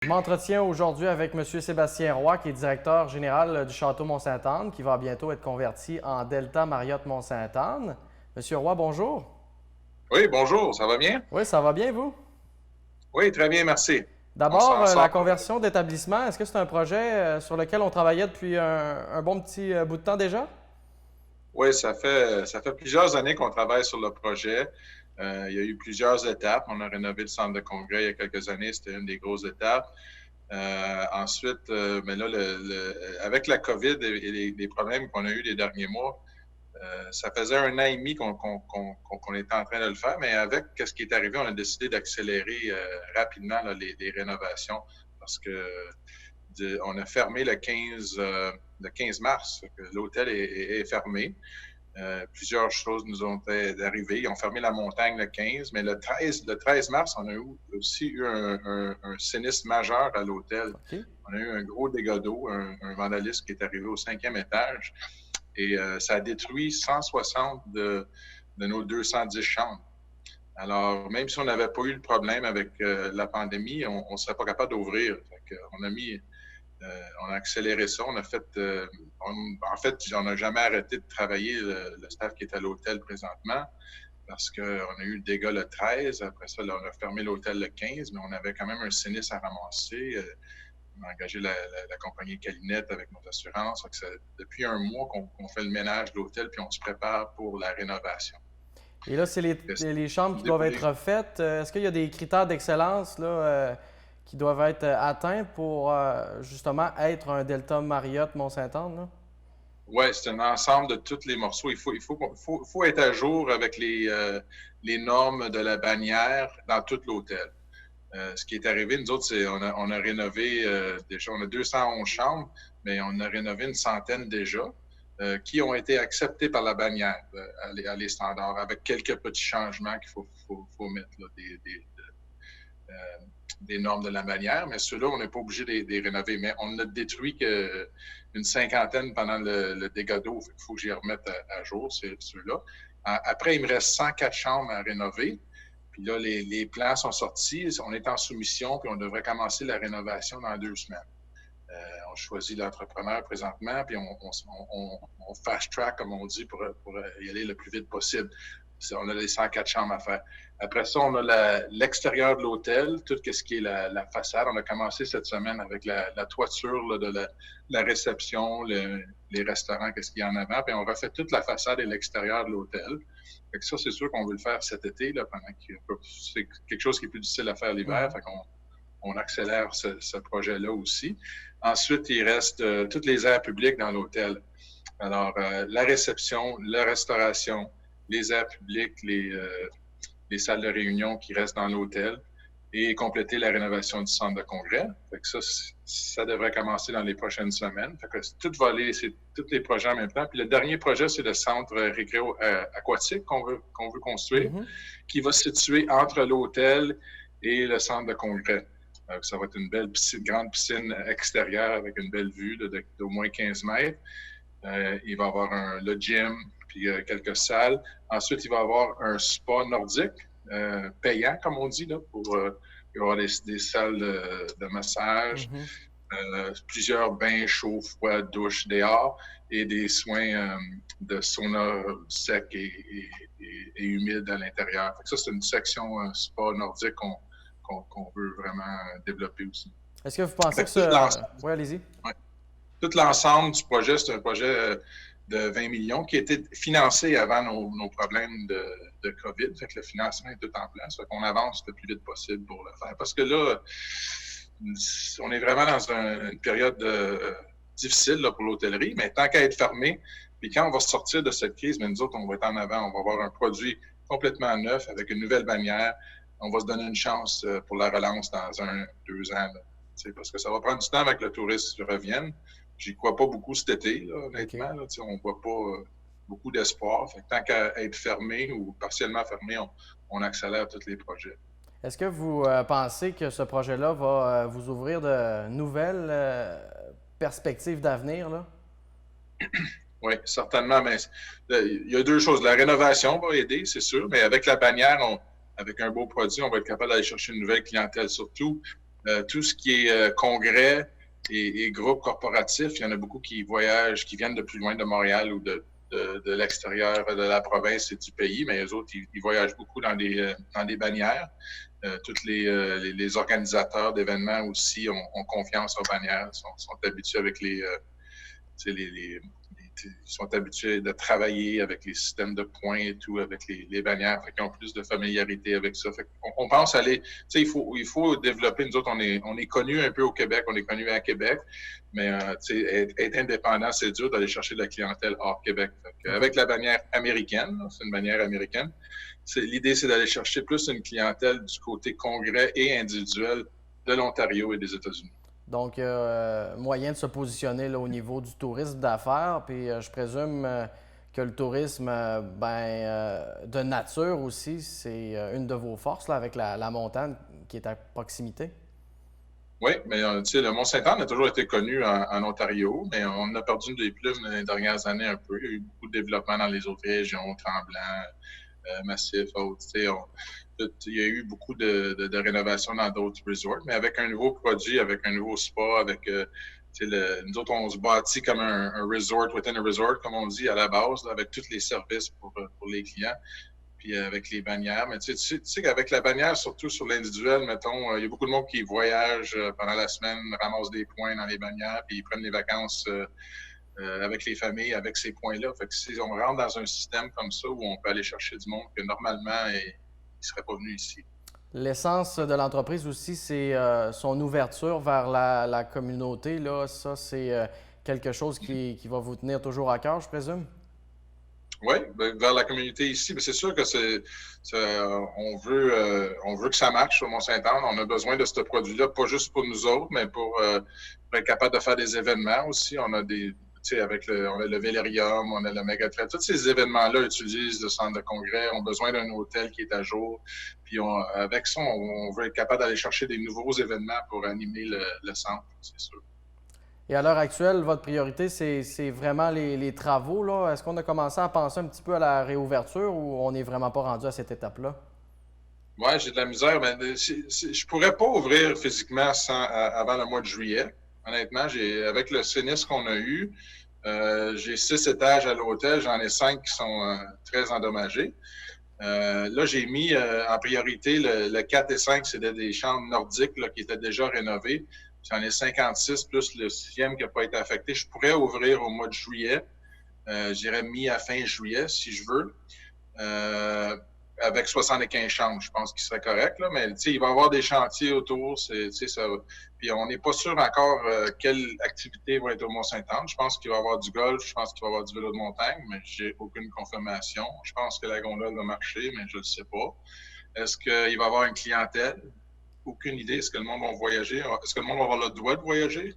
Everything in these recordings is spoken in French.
Je m'entretiens aujourd'hui avec M. Sébastien Roy, qui est directeur général du Château Mont-Sainte-Anne, qui va bientôt être converti en Delta Marriott Mont-Sainte-Anne. Monsieur Roy, bonjour. Oui, bonjour, ça va bien? Oui, ça va bien, vous? Oui, très bien, merci. On D'abord, s'en la sort. conversion d'établissement, est-ce que c'est un projet sur lequel on travaillait depuis un bon petit bout de temps déjà? Oui, ça fait plusieurs années qu'on travaille sur le projet. Il y a eu plusieurs étapes. On a rénové le centre de congrès il y a quelques années, c'était une des grosses étapes. Ensuite, mais là, avec la COVID et les problèmes qu'on a eus les derniers mois, ça faisait 1 an et demi qu'on était en train de le faire, mais avec ce qui est arrivé, on a décidé d'accélérer rapidement là, les rénovations parce que on a fermé le 15 mars. L'hôtel est fermé. Plusieurs choses nous ont arrivé. Ils ont fermé la montagne le 15, mais le 13 mars, on a aussi eu un sinistre majeur à l'hôtel. OK. On a eu un gros dégât d'eau, un vandalisme qui est arrivé au 5e étage et ça a détruit 160 de nos 210 chambres. Alors, même si on n'avait pas eu le problème avec la pandémie, on ne serait pas capable d'ouvrir. On a accéléré ça. En fait, on n'a jamais arrêté de travailler le staff qui est à l'hôtel présentement parce qu'on a eu le dégât le 13. Après ça, là, on a fermé l'hôtel le 15, mais on avait quand même un sinistre à ramasser. On a engagé la compagnie Calinette avec nos assurances. Depuis un mois qu'on fait le ménage de l'hôtel puis on se prépare pour la rénovation. Et là, c'est les chambres qui doivent être refaites. Est-ce qu'il y a des critères d'excellence là, qui doivent être atteints pour justement être un Delta Marriott Mont-Sainte-Anne, là? Oui, c'est un ensemble de tous les morceaux. Il faut être à jour avec les normes de la bannière dans tout l'hôtel. Ce qui est arrivé, nous autres, c'est on a rénové déjà, on a 211 chambres, mais on a rénové une centaine déjà qui ont été acceptées par la bannière à les standards, avec quelques petits changements qu'il faut mettre, là, euh, des normes de la bannière, mais ceux-là, on n'est pas obligé de les rénover. Mais on n'a détruit qu'une cinquantaine pendant le dégât d'eau. Il faut que j'y remette à jour, ceux-là. Après, il me reste 104 chambres à rénover. Puis là, les plans sont sortis, on est en soumission, puis on devrait commencer la rénovation dans 2 semaines. On choisit l'entrepreneur présentement, puis on fast-track, comme on dit, pour y aller le plus vite possible. On a les 104 chambres à faire. Après ça, on a l'extérieur de l'hôtel, tout ce qui est la façade. On a commencé cette semaine avec la toiture là, de la réception, les restaurants, qu'est-ce qu'il y a en avant. Puis on refait toute la façade et l'extérieur de l'hôtel. Fait que ça, c'est sûr qu'on veut le faire cet été, là, c'est quelque chose qui est plus difficile à faire l'hiver. Fait qu'on on accélère ce projet-là aussi. Ensuite, il reste toutes les aires publiques dans l'hôtel. Alors, la réception, la restauration, les aires publiques, les salles de réunion qui restent dans l'hôtel et compléter la rénovation du centre de congrès. Fait que ça devrait commencer dans les prochaines semaines. Fait que tout va aller, c'est tous les projets en même temps. Puis le dernier projet, c'est le centre récréo aquatique qu'on veut construire, qui va se situer entre l'hôtel et le centre de congrès. Ça va être une belle piscine, grande piscine extérieure avec une belle vue d'au moins 15 mètres. Il va y avoir le gym, puis quelques salles. Ensuite, il va y avoir un spa nordique, payant, comme on dit, là, il va y avoir des salles de massage, plusieurs bains chauds, froids, douches dehors et des soins de sauna sec et humide à l'intérieur. Ça, c'est une section spa nordique qu'on veut vraiment développer aussi. Est-ce que vous pensez que ça... Oui, allez-y. Ouais. Tout l'ensemble du projet, c'est un projet de 20 millions qui a été financé avant nos problèmes de COVID. Fait que le financement est tout en place. Fait qu'on avance le plus vite possible pour le faire. Parce que là, on est vraiment dans une période difficile là, pour l'hôtellerie, mais tant qu'à être fermé, puis quand on va sortir de cette crise, mais nous autres, on va être en avant, on va avoir un produit complètement neuf avec une nouvelle bannière. On va se donner une chance pour la relance dans 1-2 ans. Là, parce que ça va prendre du temps avec le tourisme revienne. J'y crois pas beaucoup cet été, là, honnêtement. Là, on ne voit pas beaucoup d'espoir. Fait que tant qu'à être fermé ou partiellement fermé, on accélère tous les projets. Est-ce que vous pensez que ce projet-là va vous ouvrir de nouvelles perspectives d'avenir, là? Oui, certainement. Mais il y a 2 choses. La rénovation va aider, c'est sûr, mais avec la bannière, avec un beau produit, on va être capable d'aller chercher une nouvelle clientèle, surtout Tout ce qui est congrès et groupes corporatifs, il y en a beaucoup qui voyagent, qui viennent de plus loin de Montréal ou de l'extérieur de la province et du pays, mais eux autres, ils voyagent beaucoup dans des bannières. Tous les organisateurs d'événements aussi ont confiance aux bannières, sont habitués avec ils sont habitués de travailler avec les systèmes de points et tout, avec les bannières, fait qu'ils ont plus de familiarité avec ça. Fait on pense aller, il faut développer, nous autres, on est connus un peu au Québec, on est connus à Québec, mais être indépendant, c'est dur d'aller chercher de la clientèle hors Québec. Avec la bannière américaine, c'est une bannière américaine, l'idée, c'est d'aller chercher plus une clientèle du côté congrès et individuel de l'Ontario et des États-Unis. Donc, moyen de se positionner là, au niveau du tourisme d'affaires. Puis, je présume que le tourisme de nature aussi, c'est une de vos forces là, avec la montagne qui est à proximité. Oui, mais le Mont-Saint-Anne a toujours été connu en Ontario, mais on a perdu des plumes dans les dernières années un peu. Il y a eu beaucoup de développement dans les autres régions, Tremblant, Massif, autres. Il y a eu beaucoup de rénovations dans d'autres resorts, mais avec un nouveau produit, avec un nouveau spa, avec nous autres, on se bâtit comme un resort within a resort, comme on dit à la base, là, avec tous les services pour les clients, puis avec les bannières. Mais tu sais qu'avec la bannière, surtout sur l'individuel, mettons, il y a beaucoup de monde qui voyage pendant la semaine, ramassent des points dans les bannières, puis ils prennent des vacances avec les familles, avec ces points-là. Fait que si on rentre dans un système comme ça où on peut aller chercher du monde que normalement, il ne serait pas venu ici. L'essence de l'entreprise aussi, c'est son ouverture vers la communauté. Là. Ça, c'est quelque chose qui va vous tenir toujours à cœur, je présume? Oui, vers la communauté ici. C'est sûr que on veut que ça marche sur Mont-Saint-Anne. On a besoin de ce produit-là, pas juste pour nous autres, mais pour être capable de faire des événements aussi. On a on a le Vélérium, on a le Mégatrail. Tous ces événements-là utilisent le centre de congrès, ont besoin d'un hôtel qui est à jour. Puis avec ça, on veut être capable d'aller chercher des nouveaux événements pour animer le centre, c'est sûr. Et à l'heure actuelle, votre priorité, c'est vraiment les travaux, là. Est-ce qu'on a commencé à penser un petit peu à la réouverture ou on n'est vraiment pas rendu à cette étape-là? Oui, j'ai de la misère, mais je pourrais pas ouvrir physiquement avant le mois de juillet. Honnêtement, avec le sinistre qu'on a eu, j'ai 6 étages à l'hôtel, j'en ai 5 qui sont très endommagés. Là, j'ai mis en priorité le 4 et 5, c'était des chambres nordiques là, qui étaient déjà rénovées. J'en ai 56 plus le 6e qui n'a pas été affecté. Je pourrais ouvrir au mois de juillet. J'irais mis à fin juillet si je veux. Avec 75 chambres, je pense qu'il serait correct. Là, mais il va y avoir des chantiers autour. Puis on n'est pas sûr encore quelles activités vont être au Mont-Saint-Anne. Je pense qu'il va y avoir du golf, je pense qu'il va y avoir du vélo de montagne, mais j'ai aucune confirmation. Je pense que la gondole va marcher, mais je ne le sais pas. Est-ce qu'il va y avoir une clientèle? Aucune idée. Est-ce que le monde va voyager? Est-ce que le monde va avoir le droit de voyager?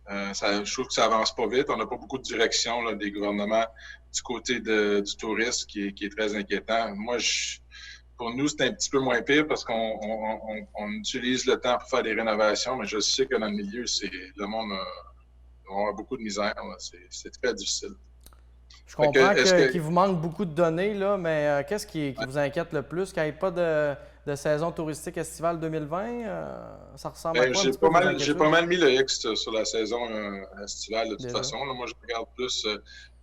Je trouve que ça avance pas vite. On n'a pas beaucoup de direction là, des gouvernements du côté du tourisme qui est très inquiétant. Moi, pour nous, c'est un petit peu moins pire parce qu'on utilise le temps pour faire des rénovations, mais je sais que dans le milieu, le monde va avoir beaucoup de misère. C'est très difficile. Je comprends qu'il vous manque beaucoup de données, là, mais qu'est-ce qui vous inquiète le plus? Qu'il n'y ait pas de saison touristique estivale 2020? Ça ressemble à quoi? J'ai pas mal mis le X sur la saison estivale de toute façon. Là, moi, je regarde plus.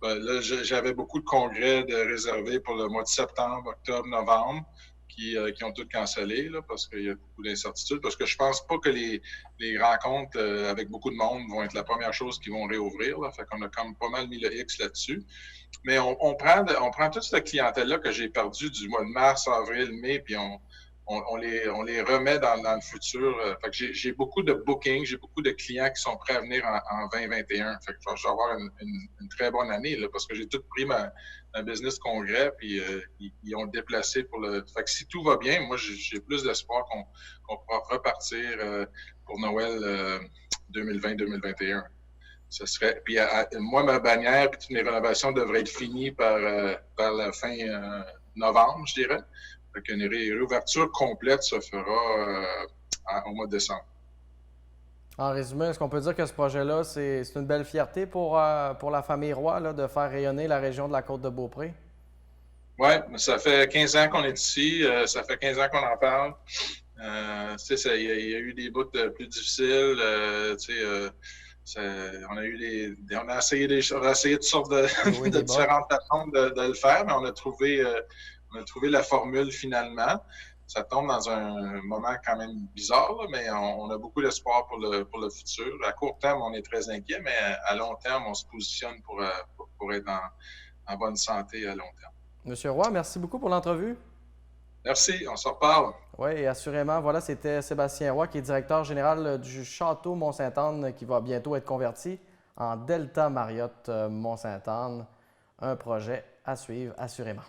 Là, j'avais beaucoup de congrès réservés pour le mois de septembre, octobre, novembre qui ont tout cancellé là, parce qu'il y a beaucoup d'incertitudes. Parce que je pense pas que les rencontres avec beaucoup de monde vont être la première chose qui vont réouvrir. Là. Fait qu'on a comme pas mal mis le X là-dessus. Mais on prend toute cette clientèle-là que j'ai perdue du mois de mars, avril, mai, puis on les remet dans le futur. Fait que j'ai beaucoup de bookings, j'ai beaucoup de clients qui sont prêts à venir en 2021. Fait que je vais avoir une très bonne année là, parce que j'ai tout pris ma business congrès puis ils ont déplacé pour le. Fait que si tout va bien, moi j'ai plus d'espoir qu'on pourra repartir pour Noël 2020-2021. Ce serait. Puis moi, ma bannière et toutes mes rénovations devraient être finies par la fin novembre, je dirais. Fait qu'une réouverture complète se fera au mois de décembre. En résumé, est-ce qu'on peut dire que ce projet-là, c'est une belle fierté pour la famille Roy là, de faire rayonner la région de la Côte-de-Beaupré? Oui, ça fait 15 ans qu'on est ici. Ça fait 15 ans qu'on en parle. Il y a eu des bouts plus difficiles. On a essayé toutes sortes de différentes façons de le faire, mais on a trouvé la formule finalement. Ça tombe dans un moment quand même bizarre, là, mais on a beaucoup d'espoir pour le futur. À court terme, on est très inquiet, mais à long terme, on se positionne pour être en bonne santé à long terme. Monsieur Roy, merci beaucoup pour l'entrevue. Merci, on se reparle. Oui, et assurément, voilà, c'était Sébastien Roy, qui est directeur général du Château Mont-Sainte-Anne, qui va bientôt être converti en Delta Marriott Mont-Sainte-Anne. Un projet à suivre, assurément.